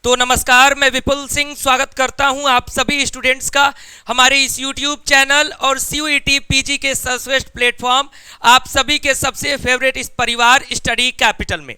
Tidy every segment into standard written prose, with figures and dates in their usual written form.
तो नमस्कार, मैं विपुल सिंह स्वागत करता हूं आप सभी स्टूडेंट्स का हमारे इस YouTube चैनल और CUET PG के सर्वश्रेष्ठ प्लेटफॉर्म आप सभी के सबसे फेवरेट इस परिवार स्टडी कैपिटल में।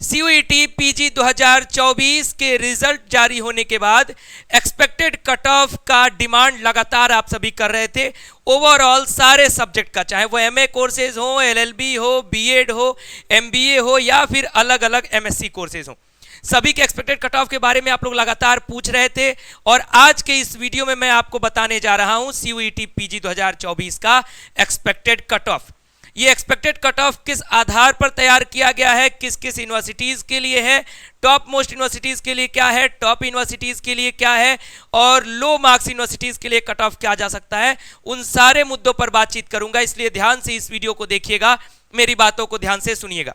CUET PG 2024 के रिजल्ट जारी होने के बाद एक्सपेक्टेड कट ऑफ का डिमांड लगातार आप सभी कर रहे थे। ओवरऑल सारे सब्जेक्ट का, चाहे वो MA कोर्सेज हो, LLB हो, BEd हो, MBA हो या फिर अलग अलग MSc कोर्सेज हो, सभी के एक्सपेक्टेड कट ऑफ के बारे में आप लोग लगातार पूछ रहे थे। और आज के इस वीडियो में मैं आपको बताने जा रहा हूं CUET PG 2024 का एक्सपेक्टेड कट ऑफ। ये एक्सपेक्टेड कट ऑफ किस आधार पर तैयार किया गया है, किस किस यूनिवर्सिटीज के लिए है, टॉप मोस्ट यूनिवर्सिटीज के लिए क्या है, टॉप यूनिवर्सिटीज के लिए क्या है और लो मार्क्स यूनिवर्सिटीज के लिए कट ऑफ क्या जा सकता है, उन सारे मुद्दों पर बातचीत करूंगा। इसलिए ध्यान से इस वीडियो को देखिएगा, मेरी बातों को ध्यान से सुनिएगा।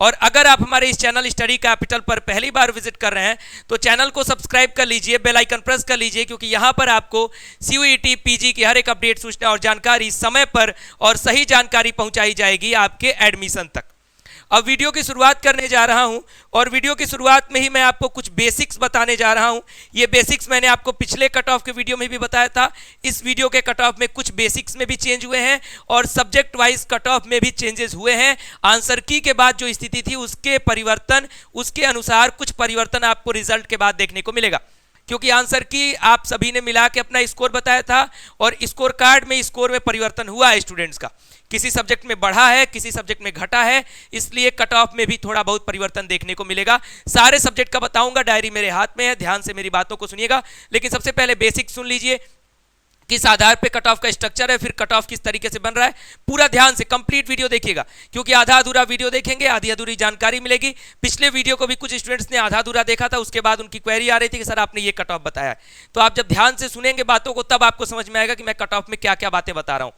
और अगर आप हमारे इस चैनल स्टडी कैपिटल पर पहली बार विजिट कर रहे हैं तो चैनल को सब्सक्राइब कर लीजिए, बेल आइकन प्रेस कर लीजिए, क्योंकि यहां पर आपको CUET PG की हर एक अपडेट, सूचना और जानकारी समय पर और सही जानकारी पहुंचाई जाएगी आपके एडमिशन तक। अब वीडियो की शुरुआत करने जा रहा हूं और वीडियो की शुरुआत में ही मैं आपको कुछ बेसिक्स बताने जा रहा हूं। ये बेसिक्स मैंने आपको पिछले कट ऑफ के वीडियो में भी बताया था। इस वीडियो के कट ऑफ में कुछ बेसिक्स में भी चेंज हुए हैं और सब्जेक्ट वाइज कट ऑफ में भी चेंजेस हुए हैं। आंसर की के बाद जो स्थिति थी उसके परिवर्तन, उसके अनुसार कुछ परिवर्तन आपको रिजल्ट के बाद देखने को मिलेगा, क्योंकि आंसर की आप सभी ने मिला के अपना स्कोर बताया था और स्कोर कार्ड में स्कोर में परिवर्तन हुआ है स्टूडेंट्स का। किसी सब्जेक्ट में बढ़ा है, किसी सब्जेक्ट में घटा है, इसलिए कट ऑफ में भी थोड़ा बहुत परिवर्तन देखने को मिलेगा। सारे सब्जेक्ट का बताऊंगा, डायरी मेरे हाथ में है, ध्यान से मेरी बातों को सुनिएगा। लेकिन सबसे पहले बेसिक सुन लीजिए, किस आधार पे कट ऑफ का स्ट्रक्चर है, फिर कट ऑफ किस तरीके से बन रहा है। पूरा ध्यान से कंप्लीट वीडियो देखिएगा, क्योंकि आधा अधूरा वीडियो देखेंगे आधी अधूरी जानकारी मिलेगी। पिछले वीडियो को भी कुछ स्टूडेंट्स ने आधा अधूरा देखा था, उसके बाद उनकी क्वेरी आ रही थी कि सर आपने ये कट ऑफ बताया है। तो आप जब ध्यान से सुनेंगे बातों को तब आपको समझ में आएगा कि मैं कट ऑफ में क्या क्या बातें बता रहा हूं।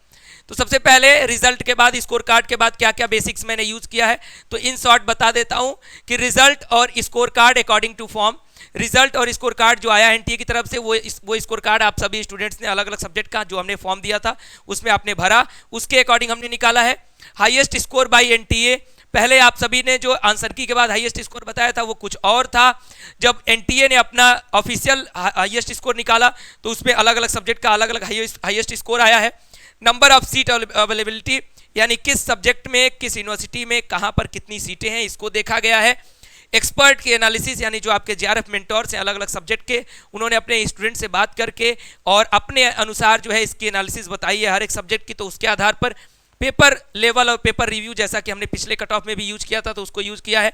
तो सबसे पहले रिजल्ट के बाद, स्कोर कार्ड के बाद क्या क्या बेसिक्स मैंने यूज किया है, तो इन शॉर्ट बता देता हूं कि रिजल्ट और score card according to form, result और स्कोर कार्ड जो आया एनटीए की तरफ से वो स्कोर कार्ड आप सभी स्टूडेंट्स ने अलग अलग सब्जेक्ट का जो हमने फॉर्म दिया था उसमें आपने भरा, उसके अकॉर्डिंग हमने निकाला है। हाईएस्ट स्कोर बाय एनटीए, पहले आप सभी ने जो आंसर की के बाद हाईएस्ट स्कोर बताया था वो कुछ और था। जब एनटीए ने अपना ऑफिशियल हाईएस्ट स्कोर निकाला तो उसमें अलग अलग सब्जेक्ट का अलग अलग हाईएस्ट स्कोर आया है। नंबर ऑफ सीट अवेलेबिलिटी, यानी किस सब्जेक्ट में, किस यूनिवर्सिटी में, कहां पर कितनी सीटें हैं, इसको देखा गया है। एक्सपर्ट के एनालिसिस, यानी जो आपके JRF मेंटोर्स हैं अलग अलग सब्जेक्ट के, उन्होंने अपने स्टूडेंट से बात करके और अपने अनुसार जो है इसकी एनालिसिस बताई है हर एक सब्जेक्ट की। तो उसके आधार पर पेपर लेवल और पेपर रिव्यू, जैसा कि हमने पिछले कट ऑफ में भी यूज किया था तो उसको यूज किया है।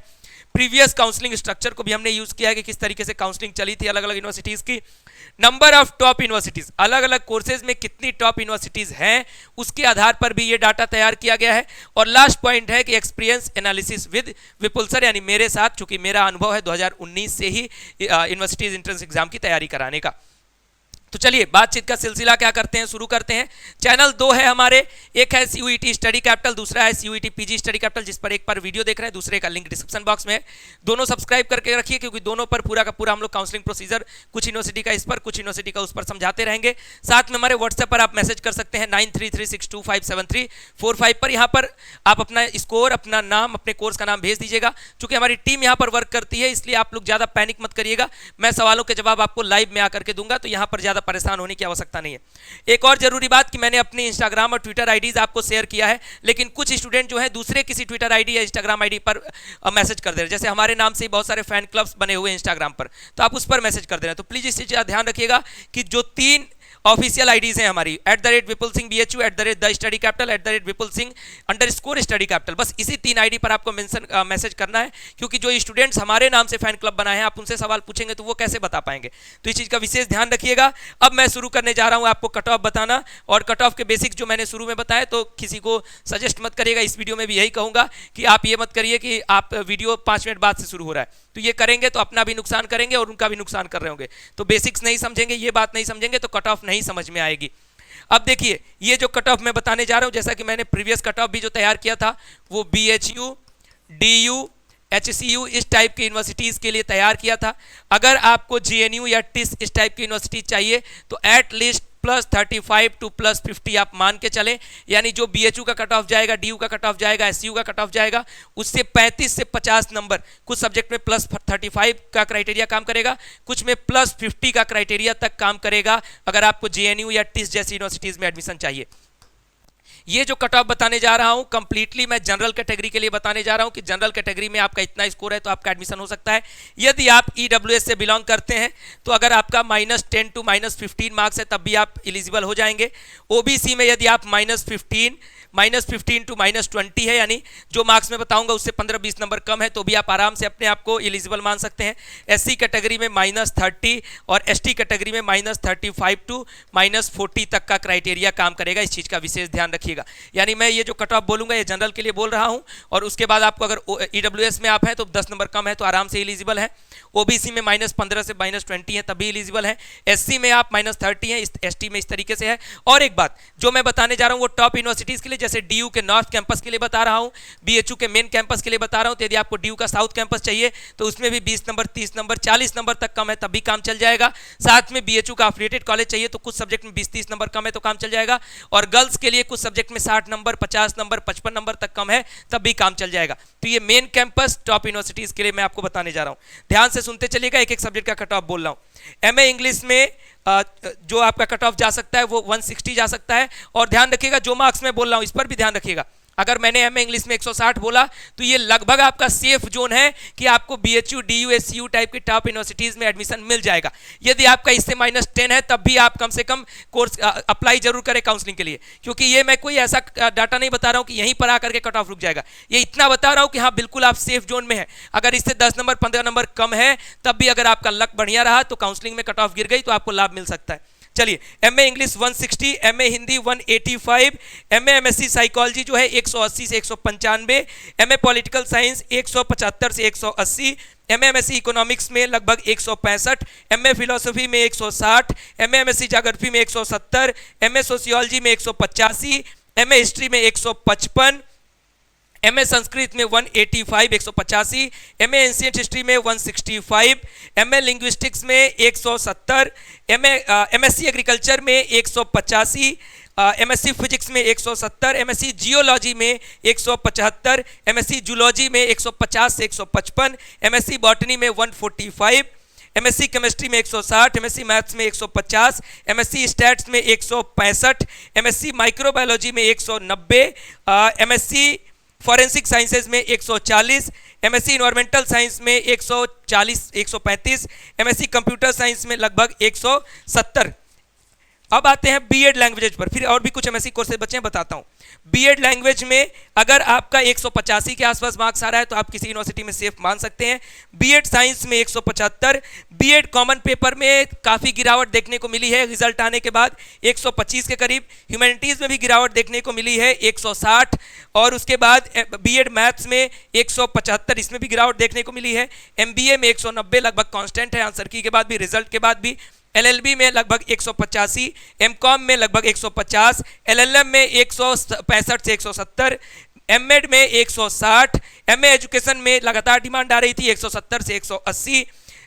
प्रीवियस काउंसलिंग स्ट्रक्चर को भी हमने यूज किया है कि किस तरीके से काउंसलिंग चली थी अलग अलग यूनिवर्सिटीज की। नंबर ऑफ टॉप यूनिवर्सिटीज, अलग अलग कोर्सेज में कितनी टॉप यूनिवर्सिटीज हैं उसके आधार पर भी ये डाटा तैयार किया गया है। और लास्ट पॉइंट है कि experience analysis with Vipul sir, यानी मेरे साथ, चूंकि मेरा अनुभव है 2019 से ही यूनिवर्सिटीज एंट्रेंस एग्जाम की तैयारी कराने का। तो चलिए बातचीत का सिलसिला क्या करते हैं, शुरू करते हैं। चैनल दो है हमारे, एक है CUET स्टडी कैपिटल, दूसरा है CUET PG स्टडी कैपिटल, जिस पर एक पर वीडियो देख रहे हैं, दूसरे का लिंक डिस्क्रिप्शन बॉक्स में है। दोनों सब्सक्राइब करके रखिए, क्योंकि दोनों पर पूरा का पूरा हम लोग काउंसलिंग प्रोसीजर, कुछ यूनिवर्सिटी का इस पर, कुछ यूनिवर्सिटी का उस पर समझाते रहेंगे। साथ में हमारे व्हाट्सएप पर आप मैसेज कर सकते हैं 9336257345 पर। यहाँ पर आप अपना स्कोर, अपना नाम, अपने कोर्स का नाम भेज दीजिएगा। चूंकि हमारी टीम यहाँ पर वर्क करती है इसलिए आप लोग ज्यादा पैनिक मत करिएगा, मैं सवालों के जवाब आपको लाइव में आकर के दूंगा, तो यहाँ पर ज्यादा परेशान होने की आवश्यकता नहीं है। एक और जरूरी बात कि मैंने अपनी इंस्टाग्राम और ट्विटर आईडीज आपको शेयर किया है, लेकिन कुछ स्टूडेंट जो है दूसरे किसी ट्विटर आईडी या इंस्टाग्राम आईडी पर मैसेज कर दे रहे हैं। जैसे हमारे नाम से ही बहुत सारे फैन क्लब्स बने हुए हैं इंस्टाग्राम पर, तो आप उस पर मैसेज कर दे रहे हैं। तो प्लीज इस चीज का ध्यान रखिएगा कि जो 3 ऑफिशियल आईडीज हैं हमारी, @Vipul Singh BHU, @the study capital, @Vipul Singh _study capital, बस इसी 3 आईडी पर आपको मैसेज करना है। क्योंकि जो स्टूडेंट्स हमारे नाम से फैन क्लब बनाए हैं, आप उनसे सवाल पूछेंगे तो वो कैसे बता पाएंगे, तो इस चीज का विशेष ध्यान रखिएगा। अब मैं शुरू करने जा रहा हूं आपको कट ऑफ बताना, और कट ऑफ के बेसिक्स जो मैंने शुरू में बताया, तो किसी को सजेस्ट मत करिएगा। इस वीडियो में भी यही कहूंगा कि आप ये मत करिए कि आप वीडियो 5 मिनट बाद से शुरू हो रहा है, तो ये करेंगे तो अपना भी नुकसान करेंगे और उनका भी नुकसान कर रहे होंगे। तो बेसिक्स नहीं समझेंगे, ये बात नहीं समझेंगे तो कट ऑफ नहीं समझ में आएगी। अब देखिए, ये जो कट ऑफ मैं बताने जा रहा हूं, जैसा कि मैंने प्रीवियस कट ऑफ भी जो तैयार किया था वो BHU, DU, HCU इस टाइप की यूनिवर्सिटीज के लिए तैयार किया था। अगर आपको GNU या TISS इस टाइप की यूनिवर्सिटी चाहिए तो एट लीस्ट +35 टू +50 आप मान के चलें, यानी जो BHU का कट ऑफ जाएगा, DU का कट ऑफ जाएगा, SCU का कट ऑफ जाएगा, उससे 35 से 50 नंबर कुछ सब्जेक्ट में +35 का क्राइटेरिया काम करेगा, कुछ में +50 का क्राइटेरिया तक काम करेगा अगर आपको JNU या टिस जैसी यूनिवर्सिटीज में एडमिशन चाहिए। ये जो कट ऑफ बताने जा रहा हूं कंप्लीटली मैं जनरल कैटेगरी के लिए बताने जा रहा हूं कि जनरल कैटेगरी में आपका इतना स्कोर है तो आपका एडमिशन हो सकता है। यदि आप EWS से बिलोंग करते हैं तो अगर आपका -10 टू -15 मार्क्स है तब भी आप एलिजिबल हो जाएंगे। OBC में यदि आप -15 टू -20 है, यानी जो मार्क्स में बताऊंगा उससे 15-20 नंबर कम है, तो भी आप आराम से अपने आप को एलिजिबल मान सकते हैं। SC कैटेगरी में -30 और ST कैटेगरी में -35 टू -40 तक का क्राइटेरिया काम करेगा। इस चीज़ का विशेष ध्यान रखिएगा। यानी मैं ये जो कट ऑफ बोलूंगा ये जनरल के लिए बोल रहा हूं, और उसके बाद आपको अगर EWS में आप हैं तो 10 नंबर कम है तो आराम से एलिजिबल है। OBC में -15 से -20 है तभी एलिजिबल है। SC में आप -30 हैं, ST में इस तरीके से है। और एक बात जो मैं बताने जा रहा हूं वो टॉप यूनिवर्सिटीज के लिए, जैसे DU के नॉर्थ कैंपस के लिए बता रहा हूं, BHU के मेन कैंपस के लिए बता रहा हूं। तो यदि आपको DU का साउथ कैंपस चाहिए तो उसमें भी 20 नंबर, 30 नंबर, 40 नंबर तक कम है तब भी काम चल जाएगा। साथ में BHU का अफिलिएटेड कॉलेज चाहिए तो कुछ सब्जेक्ट में 20-30 नंबर कम है तो काम चल जाएगा। और गर्ल्स के लिए कुछ सब्जेक्ट में 60 नंबर, 50 नंबर, 55 नंबर तक कम है तब भी काम चल जाएगा। तो ये मेन कैंपस टॉप यूनिवर्सिटीज के लिए मैं आपको बताने जा रहा हूं। ध्यान से सुनते चलिएगा, एक एक सब्जेक्ट का कट ऑफ बोल रहा हूं। MA इंग्लिश में जो आपका कट ऑफ जा सकता है वो 160 जा सकता है। और ध्यान रखिएगा जो मार्क्स में बोल रहा हूं इस पर भी ध्यान रखिएगा। अगर मैंने MA इंग्लिश में 160 बोला तो ये लगभग आपका सेफ जोन है कि आपको BHU, DU, SCU टाइप की टॉप यूनिवर्सिटीज में एडमिशन मिल जाएगा। यदि आपका इससे -10 है तब भी आप कम से कम कोर्स अप्लाई जरूर करें काउंसलिंग के लिए, क्योंकि ये मैं कोई ऐसा डाटा नहीं बता रहा हूं कि यहीं पर आकर के कट ऑफ रुक जाएगा। ये इतना बता रहा हूं कि हाँ बिल्कुल आप सेफ जोन में है। अगर इससे 10 नंबर, 15 नंबर कम है तब भी अगर आपका लक बढ़िया रहा तो काउंसलिंग में कट ऑफ गिर गई तो आपको लाभ मिल सकता है। चलिए, MA English 160, MA Hindi 185, MA MSc psychology जो है 180 से 195, MA पॉलिटिकल साइंस 175 से 180, MA MSc इकोनॉमिक्स में लगभग 165, MA फिलोसफी में 160, MA MSc ज्योग्राफी में 170, MA सोशियोलॉजी में 185, MA हिस्ट्री में 155, MA संस्कृत में 185 185, MA एंशिएंट हिस्ट्री में 165, MA लिंग्विस्टिक्स में 170, MSc एग्रीकल्चर में 185, MSc फिजिक्स में 170, MSc जियोलॉजी में 175, MSc जूलॉजी में 150 से 155, MSc बॉटनी में 145, MSc केमिस्ट्री में 160, MSc मैथ्स में 150, MSc स्टैट्स में 165, MSc माइक्रोबायोलॉजी में 190, MSc फॉरेंसिक साइंसेज में 140, MSc इन्वायरमेंटल साइंस में 140 135, MSc कंप्यूटर साइंस में लगभग 170। अब आते हैं बीएड लैंग्वेज पर। फिर और भी कुछ MSc कोर्सेज बचे हैं बताता हूं। बीएड लैंग्वेज में अगर आपका 185 के आसपास मार्क्स आ रहा है तो आप किसी यूनिवर्सिटी में सेफ मान सकते हैं। बीएड साइंस में 175, बीएड कॉमन पेपर में काफ़ी गिरावट देखने को मिली है रिजल्ट आने के बाद 125 के करीब, ह्यूमैनिटीज़ में भी गिरावट देखने को मिली है 160, और उसके बाद बीएड मैथ्स में 175, इसमें भी गिरावट देखने को मिली है। MBA में 190 लगभग कांस्टेंट है आंसर की के बाद भी, रिजल्ट के बाद भी। LLB में लगभग 185, MCOM में लगभग 150, LLM में 165 से 170, MEd में 160, MA एजुकेशन में लगातार डिमांड आ रही थी 170 से 180,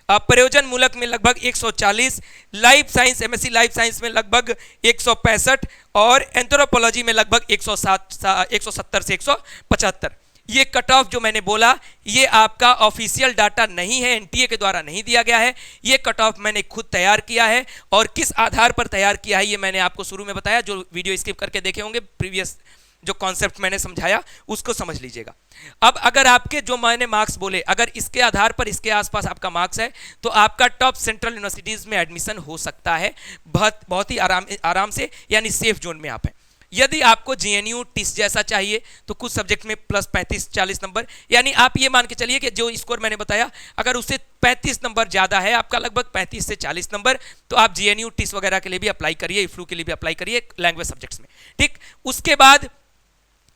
प्रयोजन मूलक में लगभग 140, life science MSc life science में लगभग 165 और एंथ्रोपोलॉजी में लगभग 170 से 175। ये कट ऑफ जो मैंने बोला ये आपका ऑफिशियल डाटा नहीं है, NTA के द्वारा नहीं दिया गया है। ये कट ऑफ मैंने खुद तैयार किया है, और किस आधार पर तैयार किया है ये मैंने आपको शुरू में बताया। जो वीडियो स्किप करके देखे होंगे प्रीवियस जो कॉन्सेप्ट मैंने समझाया उसको समझ लीजिएगा। अब अगर आपके जो मैंने मार्क्स बोले अगर इसके आधार पर इसके आसपास आपका मार्क्स है तो आपका टॉप सेंट्रल यूनिवर्सिटीज़ में एडमिशन हो सकता है बहुत ही आराम से, यानी सेफ जोन में आप हैं। यदि आपको JNU टिस जैसा चाहिए तो कुछ सब्जेक्ट में +35-40 नंबर, यानी आप ये मान के चलिए कि जो स्कोर मैंने बताया अगर उससे 35 नंबर ज़्यादा है आपका, लगभग 35 से 40 नंबर, तो आप JNU टिस वगैरह के लिए भी अप्लाई करिए, IFLU के लिए भी अप्लाई करिए लैंग्वेज सब्जेक्ट्स में। ठीक, उसके बाद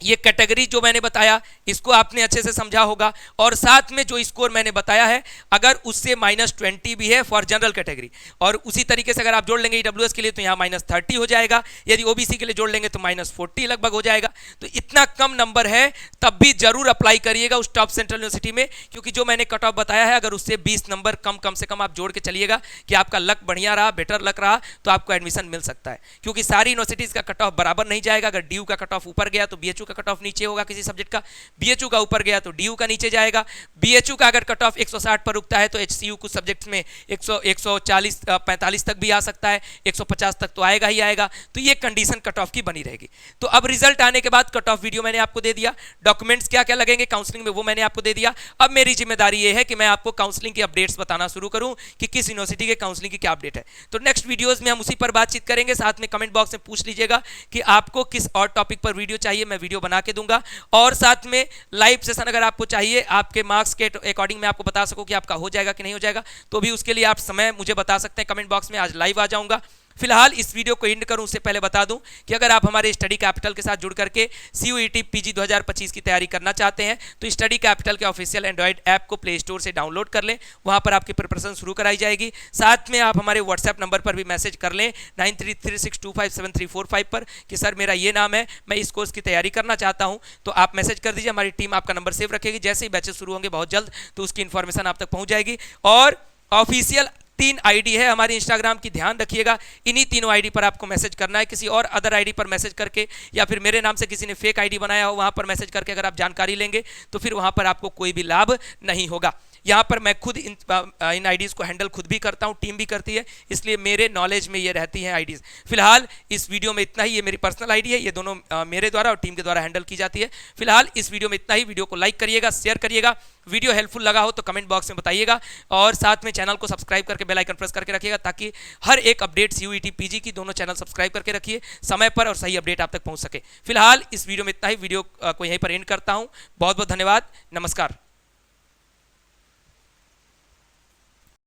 ये कैटेगरी जो मैंने बताया इसको आपने अच्छे से समझा होगा, और साथ में जो स्कोर मैंने बताया है अगर उससे -20 भी है फॉर जनरल कैटेगरी, और उसी तरीके से अगर आप जोड़ लेंगे ईडब्ल्यूएस के लिए तो यहाँ -30 हो जाएगा, यदि ओबीसी के लिए जोड़ लेंगे तो -40 लगभग हो जाएगा। तो इतना कम नंबर है तब भी जरूर अप्लाई करिएगा उस टॉप सेंट्रल यूनिवर्सिटी में, क्योंकि जो मैंने कट ऑफ बताया है अगर उससे 20 नंबर कम से कम आप जोड़ के चलिएगा कि आपका लक बढ़िया रहा, बेटर लक रहा, तो आपको एडमिशन मिल सकता है। क्योंकि सारी यूनिवर्सिटीज का कट ऑफ बराबर नहीं जाएगा, अगर डीयू का कट ऑफ ऊपर गया तो बीएचयू कट ऑफ नीचे होगा किसी सब्जेक्ट का, बीएचयू का ऊपर गया तो डीयू का नीचे जाएगा, बीएचयू का अगर कट ऑफ 160 पर रुकता है तो एचसीयू कुछ सब्जेक्ट्स में 140 45 तक भी आ सकता है, 150 तक तो आएगा ही आएगा। तो ये कंडीशन कट ऑफ की बनी रहेगी। तो अब रिजल्ट आने के बाद कट ऑफ वीडियो मैंने आपको दे दिया, डॉक्यूमेंट्स क्या क्या लगेंगे काउंसलिंग में वो मैंने आपको दे दिया। अब मेरी जिम्मेदारी ये है कि मैं आपको काउंसलिंग की अपडेट्स बताना शुरू करूं कि किस यूनिवर्सिटी के काउंसलिंग की क्या अपडेट है। तो नेक्स्ट वीडियोस में हम उसी पर बातचीत करेंगे। साथ में कमेंट बॉक्स में पूछ लीजिएगा कि आपको किस और टॉपिक पर वीडियो चाहिए, मैं वीडियो बना के दूंगा। और साथ में लाइव सेशन अगर आपको चाहिए, आपके मार्क्स के अकॉर्डिंग मैं आपको बता सकूं कि आपका हो जाएगा कि नहीं हो जाएगा, तो भी उसके लिए आप समय मुझे बता सकते हैं कमेंट बॉक्स में। आज लाइव आ जाऊंगा। फिलहाल इस वीडियो को एंड करूं उससे पहले बता दूं कि अगर आप हमारे स्टडी कैपिटल के साथ जुड़ करके सीयूईटी पीजी 2025 की तैयारी करना चाहते हैं तो स्टडी कैपिटल के ऑफिशियल एंड्रॉइड ऐप को प्ले स्टोर से डाउनलोड कर लें, वहां पर आपकी प्रिपरेशन शुरू कराई जाएगी। साथ में आप हमारे व्हाट्सएप नंबर पर भी मैसेज कर लें 9336257345 पर कि सर मेरा ये नाम है, मैं इस कोर्स की तैयारी करना चाहता हूं। तो आप मैसेज कर दीजिए, हमारी टीम आपका नंबर सेव रखेगी। जैसे ही बैचेस शुरू होंगे बहुत जल्द तो उसकी इंफॉर्मेशन आप तक पहुंच जाएगी। और ऑफिशियल 3 आईडी है हमारी इंस्टाग्राम की, ध्यान रखिएगा। इन्हीं तीनों आईडी पर आपको मैसेज करना है। किसी और अदर आईडी पर मैसेज करके या फिर मेरे नाम से किसी ने फेक आईडी बनाया हो वहां पर मैसेज करके अगर आप जानकारी लेंगे तो फिर वहां पर आपको कोई भी लाभ नहीं होगा। यहाँ पर मैं खुद इन आईडीज़ को हैंडल खुद भी करता हूँ, टीम भी करती है, इसलिए मेरे नॉलेज में ये रहती हैं आईडीज़। फिलहाल इस वीडियो में इतना ही। ये मेरी पर्सनल आईडी है, ये दोनों मेरे द्वारा और टीम के द्वारा हैंडल की जाती है। फिलहाल इस वीडियो में इतना ही। वीडियो को लाइक करिएगा, शेयर करिएगा, वीडियो हेल्पफुल लगा हो तो कमेंट बॉक्स में बताइएगा, और साथ में चैनल को सब्सक्राइब करके बेल आइकन प्रेस करके रखिएगा ताकि हर एक अपडेट सीयूईटी पीजी की दोनों चैनल सब्सक्राइब करके रखिए, समय पर और सही अपडेट आप तक पहुंच सके। फिलहाल इस वीडियो में इतना ही। वीडियो को यहीं पर एंड करता हूं। बहुत बहुत धन्यवाद। नमस्कार।